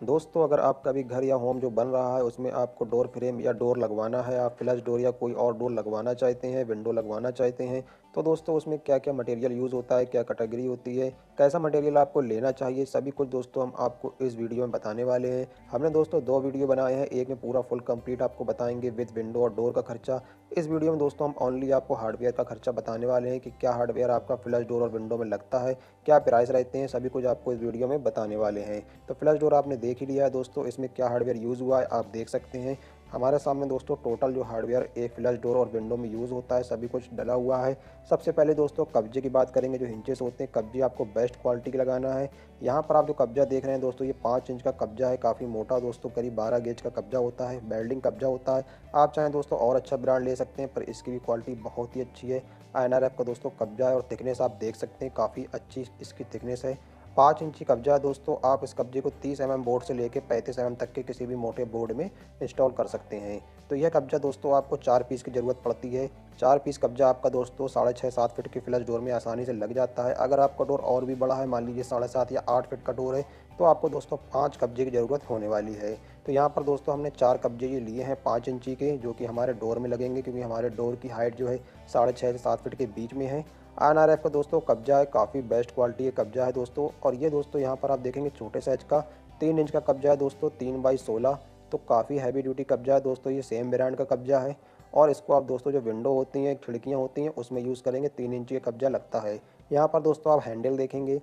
दोस्तों, अगर आपका भी घर या होम जो बन रहा है उसमें आपको डोर फ्रेम या डोर लगवाना है, आप फ्लश डोर या कोई और डोर लगवाना चाहते हैं, विंडो लगवाना चाहते हैं, तो दोस्तों उसमें क्या-क्या मटेरियल यूज़ होता है, क्या कैटेगरी होती है, कैसा मटेरियल आपको लेना चाहिए, सभी कुछ दोस्तों हम आपको इस वीडियो में बताने वाले हैं। हमने दोस्तों 2 वीडियो बनाए हैं, एक में पूरा फुल कंप्लीट आपको बताएँगे विद विंडो और डोर का खर्चा। इस वीडियो में दोस्तों हम ओनली आपको हार्डवेयर का खर्चा बताने वाले हैं कि क्या हार्डवेयर आपका फ्लश डोर और विंडो में लगता है, क्या प्राइस रहते हैं, सभी कुछ आपको इस वीडियो में बताने वाले हैं। तो फ्लश डोर आपने देख ही लिया है दोस्तों, इसमें क्या हार्डवेयर यूज़ हुआ है आप देख सकते हैं। हमारे सामने दोस्तों टोटल जो हार्डवेयर एक फ्लश डोर और विंडो में यूज़ होता है सभी कुछ डला हुआ है। सबसे पहले दोस्तों कब्जे की बात करेंगे, जो हिंचेस होते हैं कब्जे आपको बेस्ट क्वालिटी के लगाना है। यहाँ पर आप जो कब्जा देख रहे हैं दोस्तों, ये 5 इंच का कब्जा है, काफ़ी मोटा दोस्तों, करीब 12 गेज का कब्जा होता है, वेल्डिंग कब्जा होता है। आप चाहें दोस्तों और अच्छा ब्रांड ले सकते हैं, पर इसकी भी क्वालिटी बहुत ही अच्छी है। INRF का दोस्तों कब्जा है और थिकनेस आप देख सकते हैं, काफ़ी अच्छी इसकी थिकनेस है। 5 इंची कब्जा है दोस्तों, आप इस कब्जे को 30 बोर्ड से लेके 35 तक के किसी भी मोटे बोर्ड में इंस्टॉल कर सकते हैं। तो यह कब्जा दोस्तों आपको 4 पीस की ज़रूरत पड़ती है। 4 पीस कब्जा आपका दोस्तों 6.5-7 फीट के फ्लश डोर में आसानी से लग जाता है। अगर आपका डोर और भी बड़ा है, मान लीजिए 7.5 या 8 फीट का डोर है, तो आपको दोस्तों 5 कब्जे की ज़रूरत होने वाली है। तो यहाँ पर दोस्तों हमने 4 कब्जे ये लिए हैं 5 इंची के, जो कि हमारे डोर में लगेंगे, क्योंकि हमारे डोर की हाइट जो है 6.5 से 7 फीट के बीच में है। INRF का दोस्तों कब्जा है, काफ़ी बेस्ट क्वालिटी का कब्जा है दोस्तों। और ये दोस्तों यहाँ पर आप देखेंगे छोटे साइज़ का 3 इंच का कब्जा है दोस्तों, 3x16, तो काफ़ी हैवी ड्यूटी कब्जा है दोस्तों, ये सेम ब्रांड का कब्जा है। और इसको आप दोस्तों जो विंडो होती हैं, खिड़कियाँ होती हैं, उसमें यूज़ करेंगे, 3 इंची का कब्जा लगता है। यहाँ पर दोस्तों आप हैंडल देखेंगे,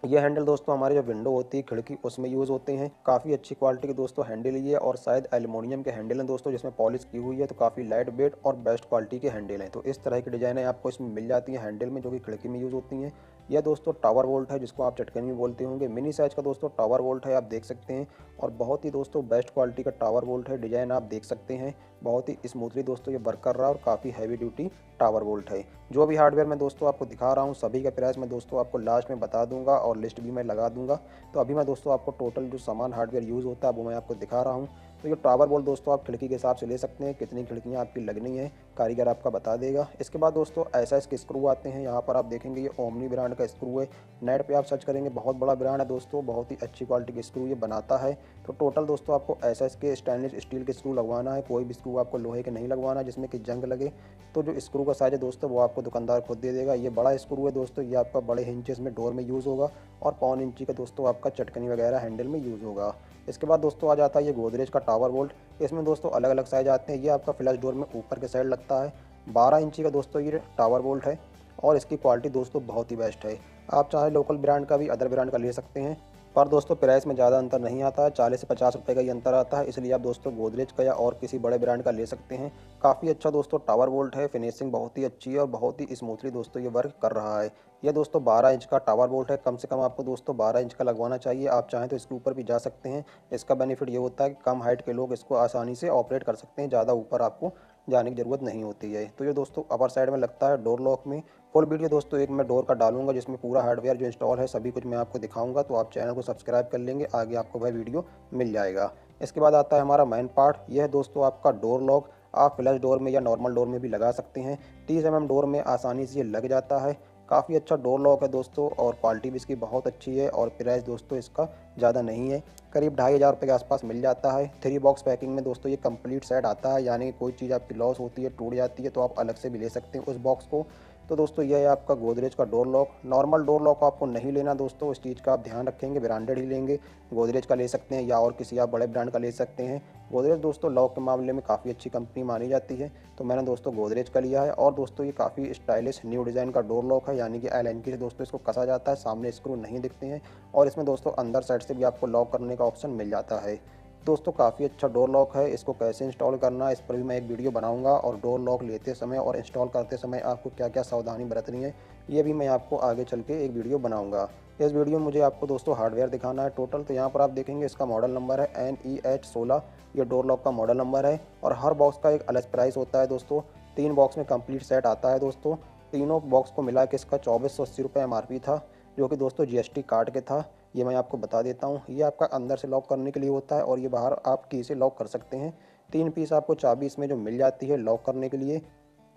ये हैंडल दोस्तों हमारी जो विंडो होती है खिड़की उसमें यूज़ होते हैं। काफ़ी अच्छी क्वालिटी के दोस्तों हैंडल ये है, और शायद एल्युमिनियम के हैंडल हैं दोस्तों, जिसमें पॉलिश की हुई है, तो काफ़ी लाइट वेट और बेस्ट क्वालिटी के हैंडल हैं। तो इस तरह की डिज़ाइनें आपको इसमें मिल जाती हैं हैंडल में, जो कि खिड़की में यूज़ होती हैं। यह दोस्तों टावर वोल्ट है, जिसको आप चटकनी भी बोलते होंगे। मिनी साइज़ का दोस्तों टावर वोल्ट है, आप देख सकते हैं, और बहुत ही दोस्तों बेस्ट क्वालिटी का टावर वोल्ट है। डिज़ाइन आप देख सकते हैं, बहुत ही स्मूथली दोस्तों ये वर्क कर रहा है, और काफ़ी हैवी ड्यूटी टावर वोल्ट है। जो भी हार्डवेयर मैं दोस्तों आपको दिखा रहा हूँ, सभी का प्राइस मैं दोस्तों आपको लास्ट में बता दूंगा, और लिस्ट भी मैं लगा दूंगा। तो अभी मैं दोस्तों आपको टोटल जो सामान हार्डवेयर यूज़ होता है वो मैं आपको दिखा रहा हूँ। तो ये टावर बोल्ट दोस्तों आप खिड़की के हिसाब से ले सकते हैं, कितनी खिड़कियाँ आपकी लगनी है कारीगर आपका बता देगा। इसके बाद दोस्तों एसएस के स्क्रू आते हैं, यहाँ पर आप देखेंगे ये ओमनी ब्रांड का स्क्रू है। नेट पे आप सर्च करेंगे, बहुत बड़ा ब्रांड है दोस्तों, बहुत ही अच्छी क्वालिटी के स्क्रू ये बनाता है। तो टोटल दोस्तों आपको एसएस के स्टेनलेस स्टील के स्क्रू लगवाना है, कोई भी स्क्रू आपको लोहे के नहीं लगवाना जिसमें कि जंग लगे। तो जो स्क्रू का साइज है दोस्तों वो आपको दुकानदार खुद दे देगा। ये बड़ा स्क्रू है दोस्तों, ये आपका बड़े इंचेस में डोर में यूज़ होगा, और 1.25 इंची का दोस्तों आपका चटकनी वगैरह हैंडल में यूज़ होगा। इसके बाद दोस्तों आ जाता है ये गोदरेज का टावर वोल्ट। इसमें दोस्तों अलग अलग साइज आते हैं। ये आपका फ्लैश डोर में ऊपर के साइड लगता है, 12 इंची का दोस्तों ये टावर वोल्ट है, और इसकी क्वालिटी दोस्तों बहुत ही बेस्ट है। आप चाहे लोकल ब्रांड का भी अदर ब्रांड का ले सकते हैं, पर दोस्तों प्राइस में ज़्यादा अंतर नहीं आता है, 40 से 50 रुपये का ही अंतर आता है। इसलिए आप दोस्तों गोदरेज का या और किसी बड़े ब्रांड का ले सकते हैं। काफ़ी अच्छा दोस्तों टावर वोल्ट है, फिनिशिंग बहुत ही अच्छी है, और बहुत ही स्मूथली दोस्तों ये वर्क कर रहा है। यह दोस्तों 12 इंच का टावर वोल्ट है, कम से कम आपको दोस्तों 12 इंच का लगवाना चाहिए। आप चाहें तो इसके ऊपर भी जा सकते हैं। इसका बेनिफिट ये होता है कि कम हाइट के लोग इसको आसानी से ऑपरेट कर सकते हैं, ज़्यादा ऊपर आपको जाने की ज़रूरत नहीं होती है। तो ये दोस्तों अपर साइड में लगता है डोर लॉक में। फुल वीडियो दोस्तों एक मैं डोर का डालूंगा, जिसमें पूरा हार्डवेयर जो इंस्टॉल है सभी कुछ मैं आपको दिखाऊंगा, तो आप चैनल को सब्सक्राइब कर लेंगे, आगे आपको वह वीडियो मिल जाएगा। इसके बाद आता है हमारा मेन पार्ट, यह है दोस्तों आपका डोर लॉक। आप फ्लैश डोर में या नॉर्मल डोर में भी लगा सकते हैं, 30 डोर में आसानी से ये लग जाता है। काफ़ी अच्छा डोर लॉक है दोस्तों, और क्वालिटी भी इसकी बहुत अच्छी है, और प्राइस दोस्तों इसका ज़्यादा नहीं है, करीब 2,500 रुपये के आसपास मिल जाता है। 3 बॉक्स पैकिंग में दोस्तों ये कंप्लीट सेट आता है, यानी कि कोई चीज़ आपकी लॉस होती है, टूट जाती है, तो आप अलग से भी ले सकते हैं उस बॉक्स को। तो दोस्तों यह है आपका गोदरेज का door lock. Normal door lock आपको नहीं लेना दोस्तों, इस चीज़ का आप ध्यान रखेंगे, ब्रांडेड ही लेंगे। गोदरेज का ले सकते हैं, या और किसी आप बड़े ब्रांड का ले सकते हैं। गोदरेज दोस्तों लॉक के मामले में काफ़ी अच्छी कंपनी मानी जाती है, तो मैंने दोस्तों गोदरेज का लिया है। और दोस्तों ये काफ़ी स्टाइलिश न्यू डिज़ाइन का डोर लॉक है, यानी कि एल एन की से दोस्तों इसको कसा जाता है, सामने स्क्रू नहीं दिखते हैं, और इसमें दोस्तों अंदर साइड से भी आपको लॉक करने का ऑप्शन मिल जाता है। दोस्तों काफ़ी अच्छा डोर लॉक है, इसको कैसे इंस्टॉल करना है इस पर भी मैं एक वीडियो बनाऊंगा, और डोर लॉक लेते समय और इंस्टॉल करते समय आपको क्या क्या सावधानी बरतनी है ये भी मैं आपको आगे चल के एक वीडियो बनाऊंगा। इस वीडियो में मुझे आपको दोस्तों हार्डवेयर दिखाना है टोटल। तो यहाँ पर आप देखेंगे इसका मॉडल नंबर है NEH16, ये डोर लॉक का मॉडल नंबर है, और हर बॉक्स का एक अलग प्राइस होता है दोस्तों। 3 बॉक्स में कंप्लीट सेट आता है दोस्तों। तीनों बॉक्स को मिला के इसका 2480 रुपये MRP था, जो कि दोस्तों GST काट के था। ये मैं आपको बता देता हूँ, ये आपका अंदर से लॉक करने के लिए होता है, और ये बाहर आप की से लॉक कर सकते हैं। 3 पीस आपको चाबी इसमें जो मिल जाती है लॉक करने के लिए,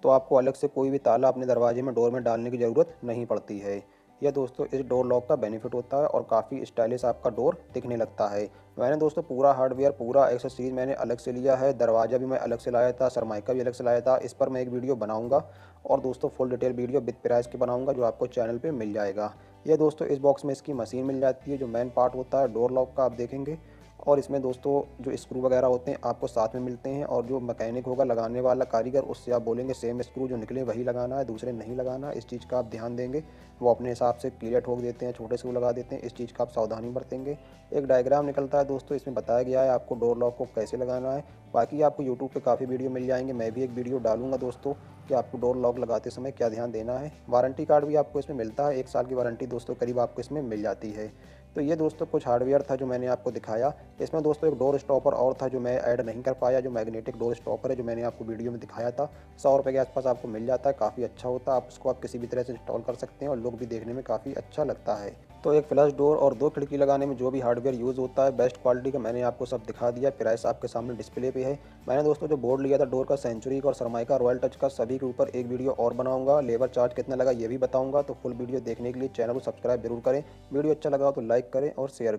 तो आपको अलग से कोई भी ताला अपने दरवाजे में डोर में डालने की ज़रूरत नहीं पड़ती है। यह दोस्तों इस डोर लॉक का बेनिफिट होता है और काफ़ी स्टाइलिश आपका डोर दिखने लगता है। मैंने दोस्तों पूरा हार्डवेयर, पूरा एक्सेसरीज मैंने अलग से लिया है। दरवाज़ा भी मैं अलग से लाया था, सरमाइका भी अलग से लाया था। इस पर मैं एक वीडियो बनाऊंगा और दोस्तों full detail video with price के बनाऊंगा, जो आपको चैनल पे मिल जाएगा। ये दोस्तों इस बॉक्स में इसकी मशीन मिल जाती है, जो मेन पार्ट होता है डोर लॉक का, आप देखेंगे। और इसमें दोस्तों जो स्क्रू वगैरह होते हैं आपको साथ में मिलते हैं, और जो मैकेनिक होगा, लगाने वाला कारीगर, उससे आप बोलेंगे सेम स्क्रू जो निकले वही लगाना है, दूसरे नहीं लगाना। इस चीज़ का आप ध्यान देंगे। वो अपने हिसाब से क्लियर ठोक देते हैं, छोटे स्क्रू लगा देते हैं। इस चीज़ का आप सावधानी बरतेंगे। एक डायग्राम निकलता है दोस्तों, इसमें बताया गया है आपको डोर लॉक को कैसे लगाना है। बाकी आपको यूट्यूब पे काफ़ी वीडियो मिल जाएंगे, मैं भी एक वीडियो डालूंगा दोस्तों कि आपको डोर लॉक लगाते समय क्या ध्यान देना है। वारंटी कार्ड भी आपको इसमें मिलता है, 1 साल की वारंटी दोस्तों करीब आपको इसमें मिल जाती है। तो ये दोस्तों कुछ हार्डवेयर था जो मैंने आपको दिखाया। इसमें दोस्तों एक डोर स्टॉपर और था जो मैं ऐड नहीं कर पाया, जो मैग्नेटिक डोर स्टॉपर है, जो मैंने आपको वीडियो में दिखाया था। 100 रुपये के आसपास आपको मिल जाता है, काफ़ी अच्छा होता है। आप उसको आप किसी भी तरह से इंस्टॉल कर सकते हैं और लुक भी देखने में काफ़ी अच्छा लगता है। तो एक फ्लश डोर और 2 खिड़की लगाने में जो भी हार्डवेयर यूज़ होता है बेस्ट क्वालिटी का, मैंने आपको सब दिखा दिया। प्राइस आपके सामने डिस्प्ले पे है। मैंने दोस्तों जो बोर्ड लिया था डोर का, सेंचुरी का और सरमाइका रॉयल टच का, सभी के ऊपर एक वीडियो और बनाऊंगा। लेबर चार्ज कितना लगा ये भी बताऊंगा। तो फुल वीडियो देखने के लिए चैनल को सब्सक्राइब जरूर करें। वीडियो अच्छा लगा तो लाइक करें और शेयर करें।